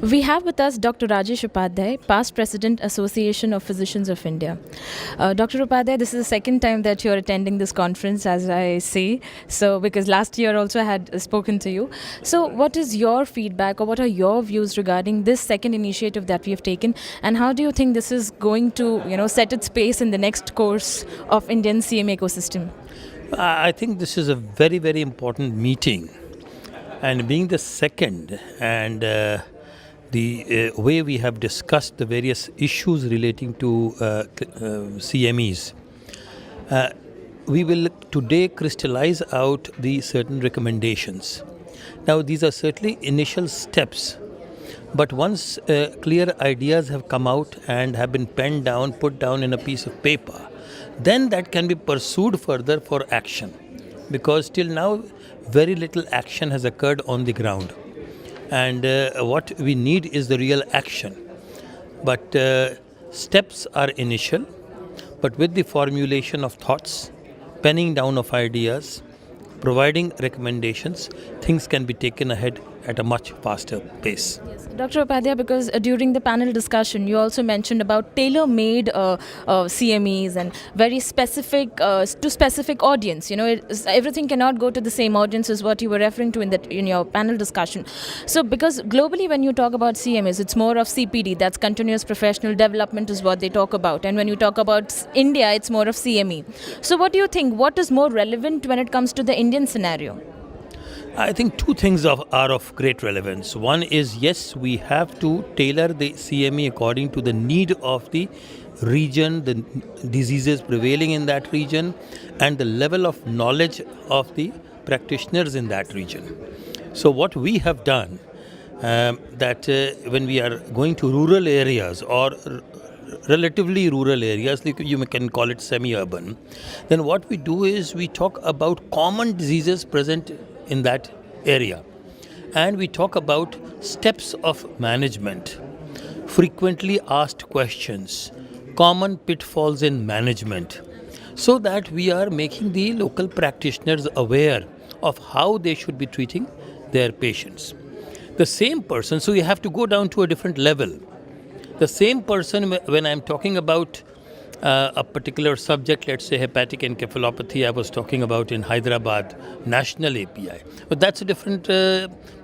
We have with us Dr. Rajesh Upadhyay, past President, Association of Physicians of India. Dr. Upadhyay, this is the second time that you're attending this conference, as I see. So, because last year also I had spoken to you. So, what is your feedback or what are your views regarding this second initiative that we have taken, and how do you think this is going to, set its pace in the next course of Indian CM ecosystem? I think this is a very, very important meeting. And being the second, and the way we have discussed the various issues relating to CMEs, we will today crystallize out the certain recommendations. Now, these are certainly initial steps, but once clear ideas have come out and have been penned down, put down in a piece of paper, then that can be pursued further for action. Because till now, very little action has occurred on the ground. And what we need is the real action. But steps are initial, but with the formulation of thoughts, penning down of ideas, providing recommendations, things can be taken ahead at a much faster pace. Yes. Dr. Upadhyay, because during the panel discussion, you also mentioned about tailor-made CMEs and very specific to specific audience. Everything cannot go to the same audience as what you were referring to in your panel discussion. So, because globally, when you talk about CMEs, it's more of CPD. That's continuous professional development, is what they talk about. And when you talk about India, it's more of CME. So, what do you think? What is more relevant when it comes to the Indian scenario? I think two things are of great relevance. One is, yes, we have to tailor the CME according to the need of the region, the diseases prevailing in that region, and the level of knowledge of the practitioners in that region. So what we have done, that when we are going to rural areas or relatively rural areas, you can call it semi-urban, then what we do is we talk about common diseases present in that area, and we talk about steps of management, frequently asked questions, common pitfalls in management, so that we are making the local practitioners aware of how they should be treating their patients. The same person, so you have to go down to a different level. The same person, when I'm talking about a particular subject, let's say hepatic encephalopathy, I was talking about in Hyderabad, National API. But that's a different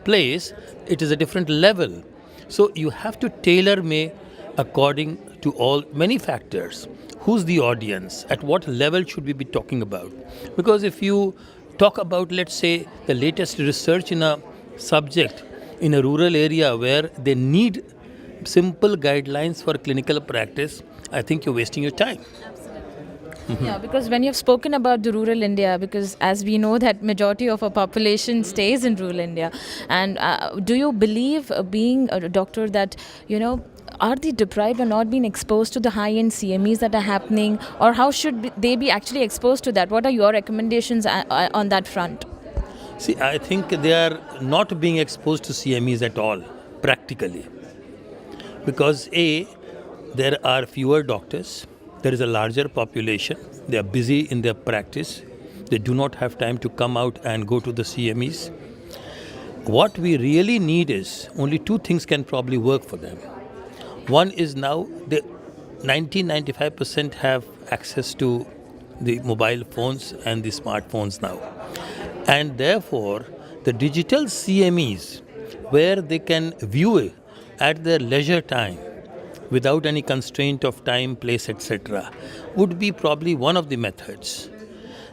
place, it is a different level. So you have to tailor-make according to many factors. Who's the audience? At what level should we be talking about? Because if you talk about, let's say, the latest research in a subject in a rural area where they need simple guidelines for clinical practice, I think you're wasting your time. Yeah, because when you've spoken about the rural India, because as we know that majority of our population stays in rural India, and do you believe, being a doctor, that, are they deprived or not being exposed to the high-end CMEs that are happening, or how should they be actually exposed to that? What are your recommendations on that front? See, I think they are not being exposed to CMEs at all, practically. Because there are fewer doctors, there is a larger population, they are busy in their practice, they do not have time to come out and go to the CMEs. What we really need is, only two things can probably work for them. One is now, 90-95% have access to the mobile phones and the smartphones now. And therefore, the digital CMEs, where they can view it at their leisure time, without any constraint of time, place, etc., would be probably one of the methods.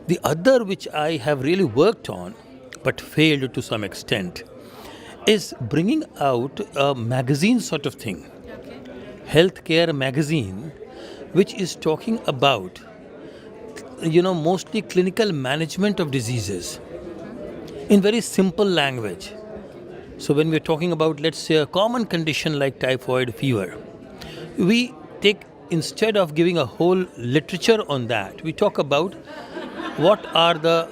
The other, which I have really worked on, but failed to some extent, is bringing out a magazine sort of thing, healthcare magazine, which is talking about, mostly clinical management of diseases in very simple language. So when we're talking about, let's say, a common condition like typhoid fever, we take, instead of giving a whole literature on that, we talk about what are the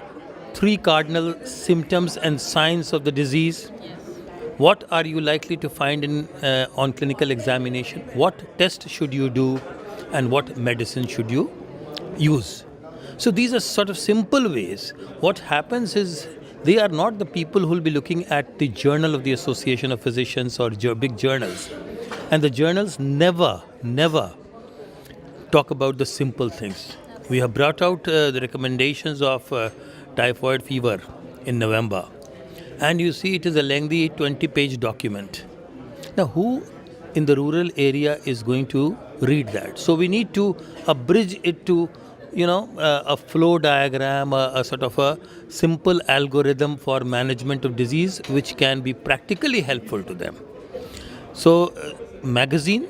three cardinal symptoms and signs of the disease, what are you likely to find on clinical examination, what test should you do, and what medicine should you use. So these are sort of simple ways. What happens is, They are not the people who will be looking at the journal of the Association of Physicians or big journals. And the journals never talk about the simple things. We have brought out the recommendations of typhoid fever in November. And you see it is a lengthy 20-page document. Now, who in the rural area is going to read that? So we need to abridge it to, a flow diagram, a sort of a simple algorithm for management of disease, which can be practically helpful to them. So, magazine,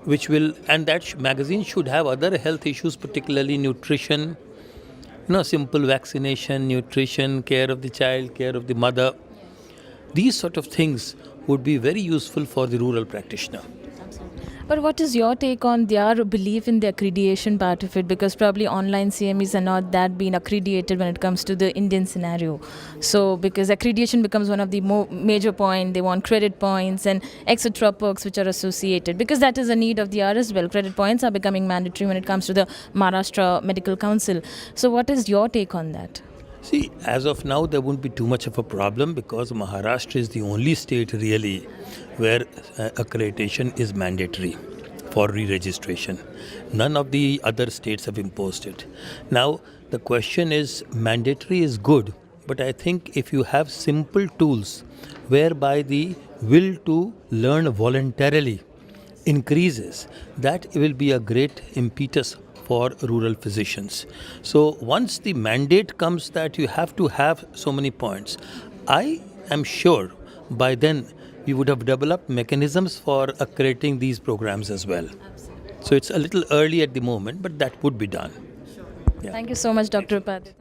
magazine should have other health issues, particularly nutrition, simple vaccination, nutrition, care of the child, care of the mother. These sort of things would be very useful for the rural practitioner. But what is your take on their belief in the accreditation part of it? Because probably online CMEs are not that being accredited when it comes to the Indian scenario. So because accreditation becomes one of the major points, they want credit points and etc. perks which are associated. Because that is a need of the hour as well. Credit points are becoming mandatory when it comes to the Maharashtra Medical Council. So what is your take on that? See, as of now, there won't be too much of a problem because Maharashtra is the only state really where accreditation is mandatory for re-registration. None of the other states have imposed it. Now, the question is, mandatory is good, but I think if you have simple tools whereby the will to learn voluntarily increases, that will be a great impetus for rural physicians. So once the mandate comes that you have to have so many points, I am sure by then we would have developed mechanisms for accrediting these programs as well. So it's a little early at the moment, but that would be done. Thank you so much, Dr. Upadhyay.